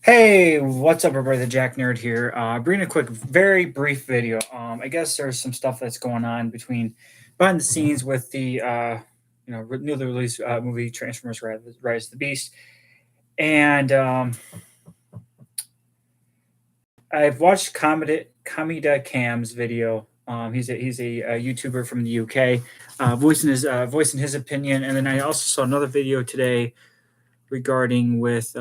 Hey, what's up, everybody? The Jack Nerd here. Bringing a quick, very brief video. I guess there's some stuff that's going on behind the scenes with the newly released movie Transformers: Rise of the Beast, and I've watched Kamida Cam's video. He's a YouTuber from the UK, voicing his opinion, and then I also saw another video today regarding with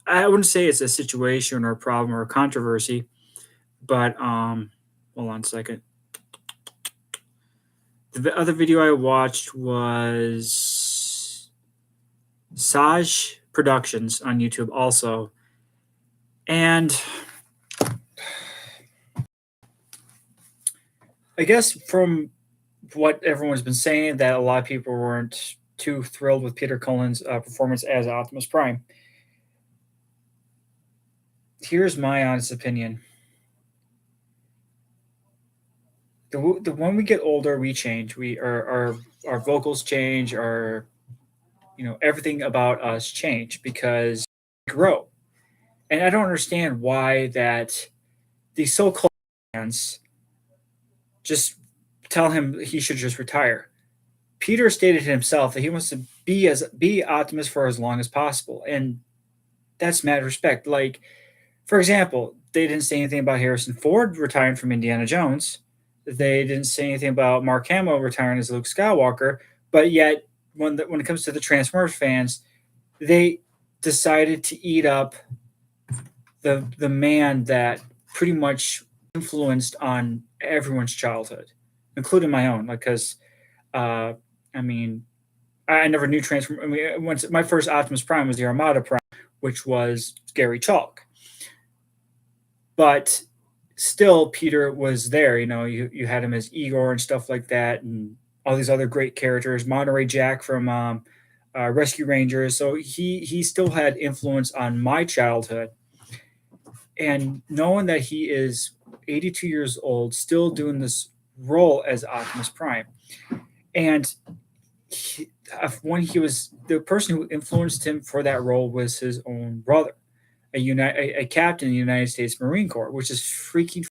I wouldn't say it's a situation or a problem or a controversy, but hold on a second. The other video I watched was Saj Productions on YouTube also. And I guess from what everyone's been saying, that a lot of people weren't too thrilled with Peter Cullen's performance as Optimus Prime. Here's my honest opinion. When we get older, we change. Our vocals change. Our everything about us change because we grow. And I don't understand why that these so-called fans just tell him he should just retire. Peter stated himself that he wants to be Optimus for as long as possible, and that's mad respect. Like, for example, they didn't say anything about Harrison Ford retiring from Indiana Jones. They didn't say anything about Mark Hamill retiring as Luke Skywalker, but yet when it comes to the Transformers fans, they decided to eat up the man that pretty much influenced on everyone's childhood, including my own. Because I mean, I never knew Transform. I mean, once my first Optimus Prime was the Armada Prime, which was Gary Chalk. But still, Peter was there. You had him as Igor and stuff like that, and all these other great characters. Monterey Jack from Rescue Rangers. So he still had influence on my childhood. And knowing that he is 82 years old, still doing this role as Optimus Prime, and when he was the person who influenced him for that role was his own brother, a captain in the United States Marine Corps, which is freaking.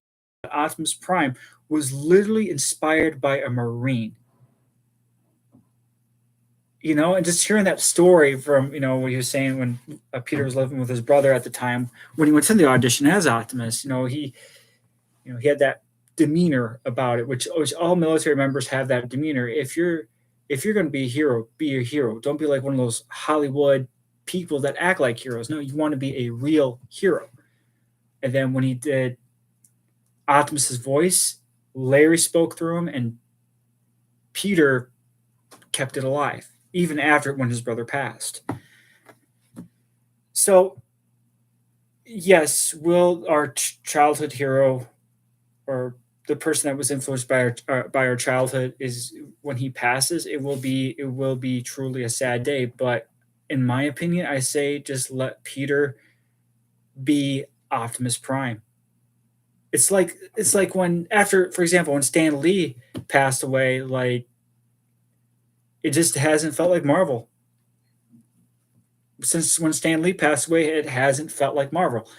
Optimus Prime was literally inspired by a Marine. And just hearing that story from what he was saying when Peter was living with his brother at the time when he went to the audition as Optimus. He had that demeanor about it, which all military members have that demeanor. If you're going to be a hero, be a hero. Don't be like one of those Hollywood people that act like heroes. No, you want to be a real hero. And then when he did Optimus's voice, Larry spoke through him, and Peter kept it alive, even after when his brother passed. So, yes, will our childhood hero, or the person that was influenced by our childhood, is when he passes, it will be truly a sad day. But in my opinion, I say just let Peter be Optimus Prime. It's like when after, for example, when Stan Lee passed away, like it just hasn't felt like Marvel. Since when Stan Lee passed away, it hasn't felt like Marvel.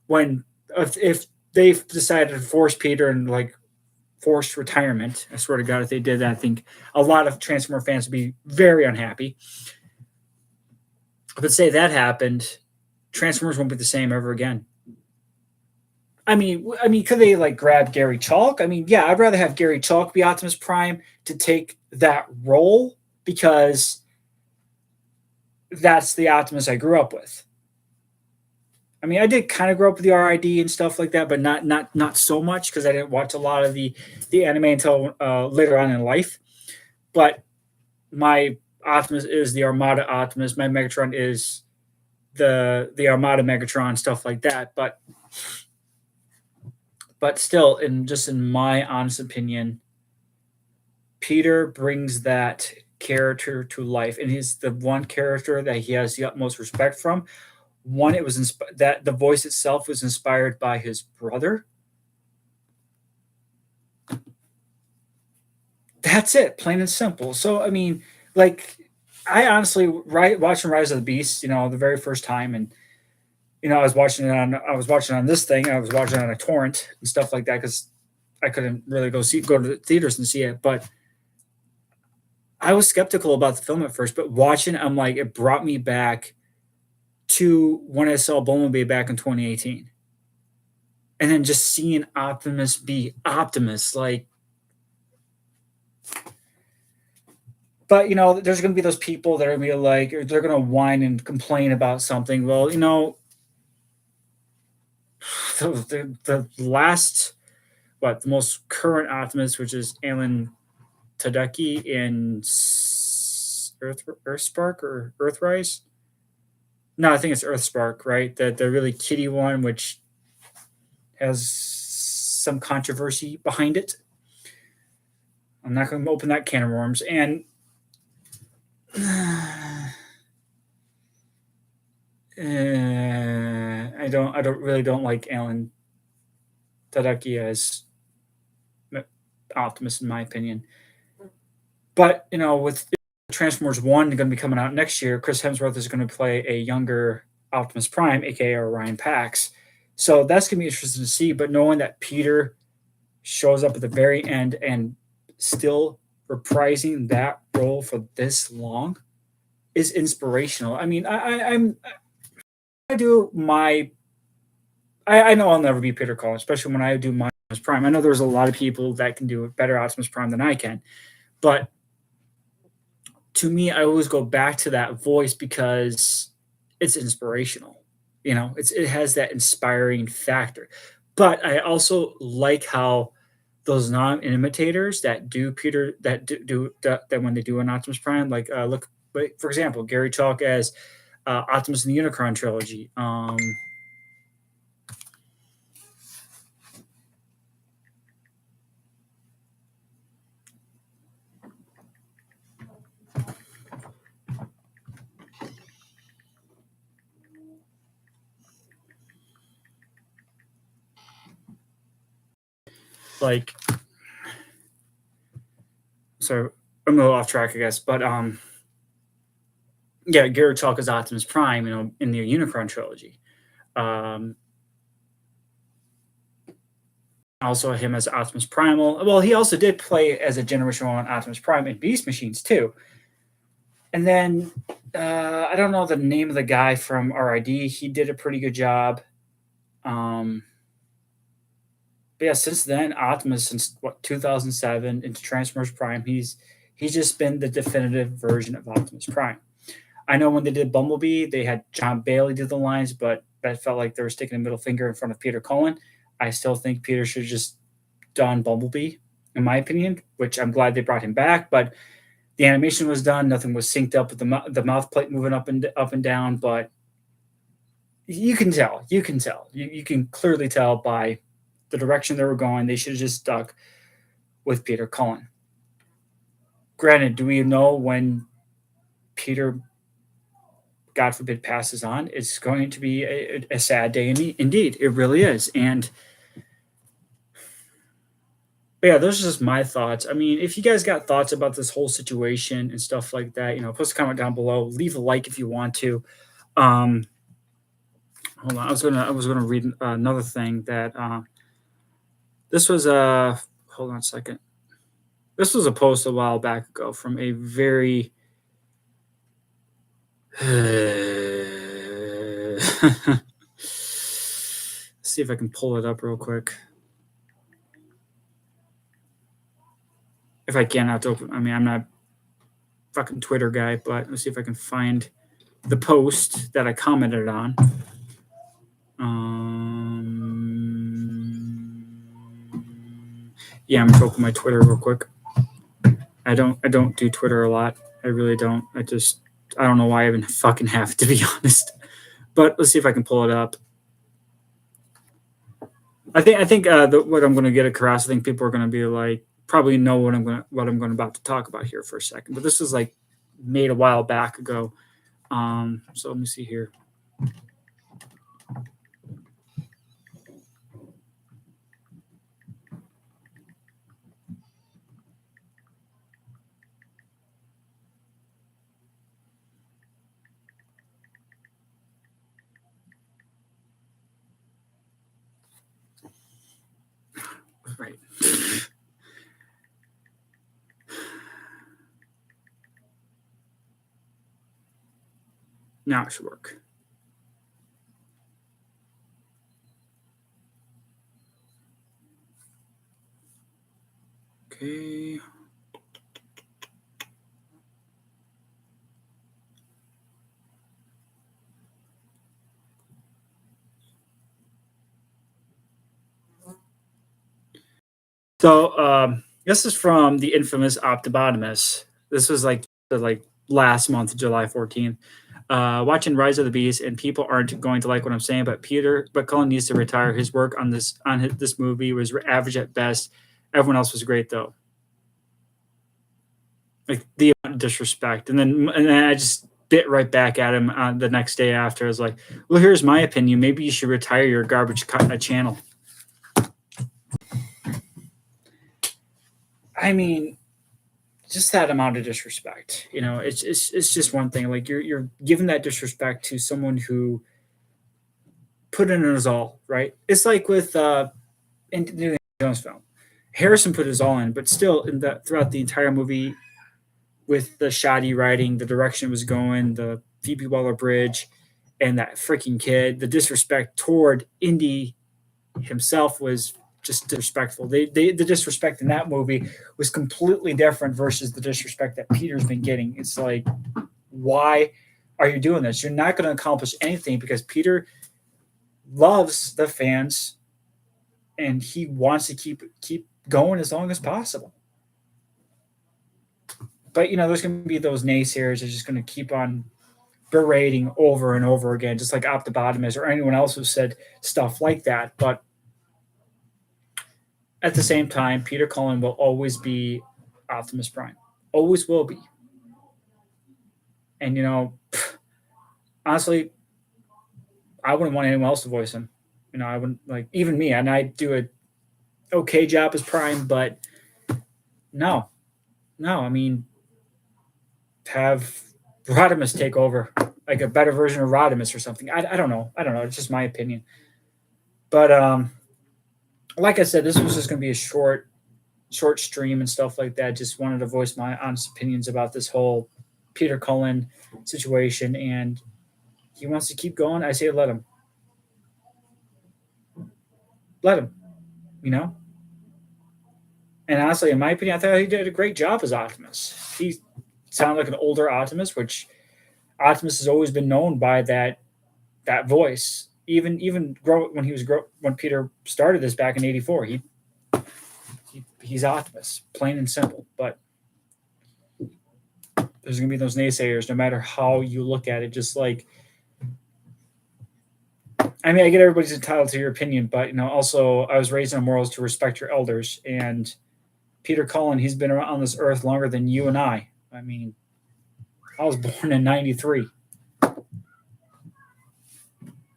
When if they've decided to force Peter and like forced retirement, I swear to God, if they did that, I think a lot of Transformer fans would be very unhappy. But say that happened, Transformers won't be the same ever again. I mean, could they like grab Gary Chalk? I mean, yeah, I'd rather have Gary Chalk be Optimus Prime to take that role because that's the Optimus I grew up with. I mean, I did kind of grow up with the RID and stuff like that, but not so much because I didn't watch a lot of the anime until later on in life. But my Optimus is the Armada Optimus. My Megatron is the Armada Megatron, stuff like that. But still, in my honest opinion, Peter brings that character to life, and he's the one character that he has the utmost respect from. One, it was that the voice itself was inspired by his brother. That's it, plain and simple. So I mean, like, I honestly watching Rise of the Beast, the very first time, and I was watching on this thing. I was watching on a torrent and stuff like that because I couldn't really go to the theaters and see it. But I was skeptical about the film at first, but watching, I'm like, it brought me back to when I saw Bumblebee back in 2018, and then just seeing Optimus be Optimus, like. But there's going to be those people that are going to be like, or they're going to whine and complain about something. Well, the last, the most current Optimus, which is Alan Tudyk in Earthspark or Earthrise. No, I think it's Earthspark, right? The really kiddie one, which has some controversy behind it. I'm not going to open that can of worms. And I really don't like Alan Tudyk as Optimus, in my opinion. But with Transformers One going to be coming out next year, Chris Hemsworth is going to play a younger Optimus Prime, aka Orion Pax. So that's going to be interesting to see. But knowing that Peter shows up at the very end and still reprising that role for this long is inspirational. I mean, I do my. I know I'll never be Peter Cullen, especially when I do my Optimus Prime. I know there's a lot of people that can do a better Optimus Prime than I can, but to me, I always go back to that voice because it's inspirational. It has that inspiring factor. But I also like how those non-imitators that do Peter that when they do an Optimus Prime, like look, for example, Gary Chalk as Optimus in the Unicron trilogy. Like, so I'm a little off track, I guess, but yeah, Gary Chalk as Optimus Prime, in the Unicron trilogy. Um, Also him as Optimus Primal. Well, he also did play as a Generation 1 Optimus Prime in Beast Machines too. And then I don't know the name of the guy from RID. He did a pretty good job. But yeah, since then, Optimus, since 2007 into Transformers Prime, he's just been the definitive version of Optimus Prime. I know when they did Bumblebee, they had John Bailey do the lines, but that felt like they were sticking a middle finger in front of Peter Cullen. I still think Peter should have just done Bumblebee, in my opinion, which I'm glad they brought him back. But the animation was done; nothing was synced up with the mouth plate moving up and down. But you can tell, you can clearly tell by the direction they were going. They should have just stuck with Peter Cullen. Granted, do we know when Peter, God forbid, passes on? It's going to be a sad day indeed. It really is. And yeah, those are just my thoughts. I mean, if you guys got thoughts about this whole situation and stuff like that, post a comment down below. Leave a like if you want to. Um, Hold on, I was gonna read another thing that this was a. Hold on a second. This was a post a while back ago from a very. See if I can pull it up real quick. If I can, I have to open. I mean, I'm not a fucking Twitter guy, but let's see if I can find the post that I commented on. Yeah, I'm gonna open my Twitter real quick. I don't do Twitter a lot. I really don't. I don't know why I even fucking have it, to be honest. But let's see if I can pull it up. I think what I'm going to get across. I think people are going to be like probably know what I'm going about to talk about here for a second. But this is like made a while back ago. So let me see here. Now it should work. Okay. So this is from the infamous Optibotimus. This was like the last month, July 14th. Watching Rise of the Beast, and people aren't going to like what I'm saying, but Cullen needs to retire. His work on this movie was average at best. Everyone else was great though. Like the amount of disrespect, and then I just bit right back at him the next day after. I was like, "Well, here's my opinion. Maybe you should retire your garbage channel." I mean, just that amount of disrespect. It's just one thing. Like you're giving that disrespect to someone who put in his all. Right? It's like with Indiana Jones film. Harrison put his all in, but still, throughout the entire movie, with the shoddy writing, the direction it was going, the Phoebe Waller Bridge, and that freaking kid, the disrespect toward Indy himself was just disrespectful. The disrespect in that movie was completely different versus the disrespect that Peter's been getting. It's like, why are you doing this? You're not going to accomplish anything because Peter loves the fans and he wants to keep going as long as possible. But there's going to be those naysayers that are just going to keep on berating over and over again, just like Optibotimus or anyone else who said stuff like that. But at the same time, Peter Cullen will always be Optimus Prime. Always will be. And honestly, I wouldn't want anyone else to voice him. I wouldn't like even me, and I do a okay job as Prime, but no, no. I mean, have Rodimus take over, like a better version of Rodimus or something. I don't know. I don't know. It's just my opinion. But like I said, this was just going to be a short stream and stuff like that. Just wanted to voice my honest opinions about this whole Peter Cullen situation, and he wants to keep going. I say let him. Let him. You know. And honestly, in my opinion, I thought he did a great job as Optimus. He sounded like an older Optimus, which Optimus has always been known by that voice. Even when Peter started this back in '84, he's Optimus, plain and simple. But there's gonna be those naysayers, no matter how you look at it. Just like, I mean, I get everybody's entitled to your opinion, but also I was raised on morals to respect your elders. And Peter Cullen, he's been around on this earth longer than you and I. I mean, I was born in '93.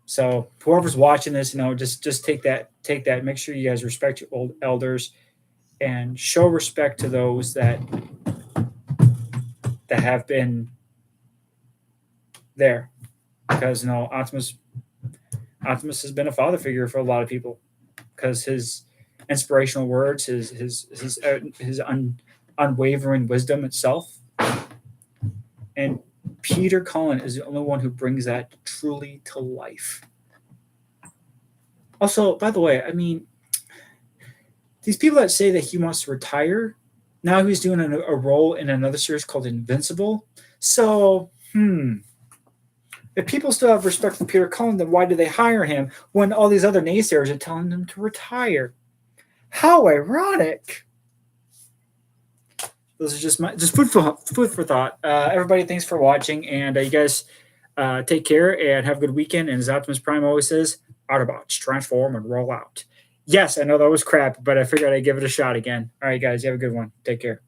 So whoever's watching this, just take that. Make sure you guys respect your old elders and show respect to those that have been there, because Optimus has been a father figure for a lot of people because his inspirational words, his unwavering wisdom itself, and Peter Cullen is the only one who brings that truly to life. Also, by the way, I mean, these people that say that he wants to retire, now he's doing a role in another series called Invincible. So, if people still have respect for Peter Cullen, then why do they hire him when all these other naysayers are telling him to retire? How ironic. Those are just food for thought. Everybody, thanks for watching, and you guys take care and have a good weekend. And as Optimus Prime always says, Autobots, transform and roll out. Yes, I know that was crap, but I figured I'd give it a shot again. All right, guys, you have a good one. Take care.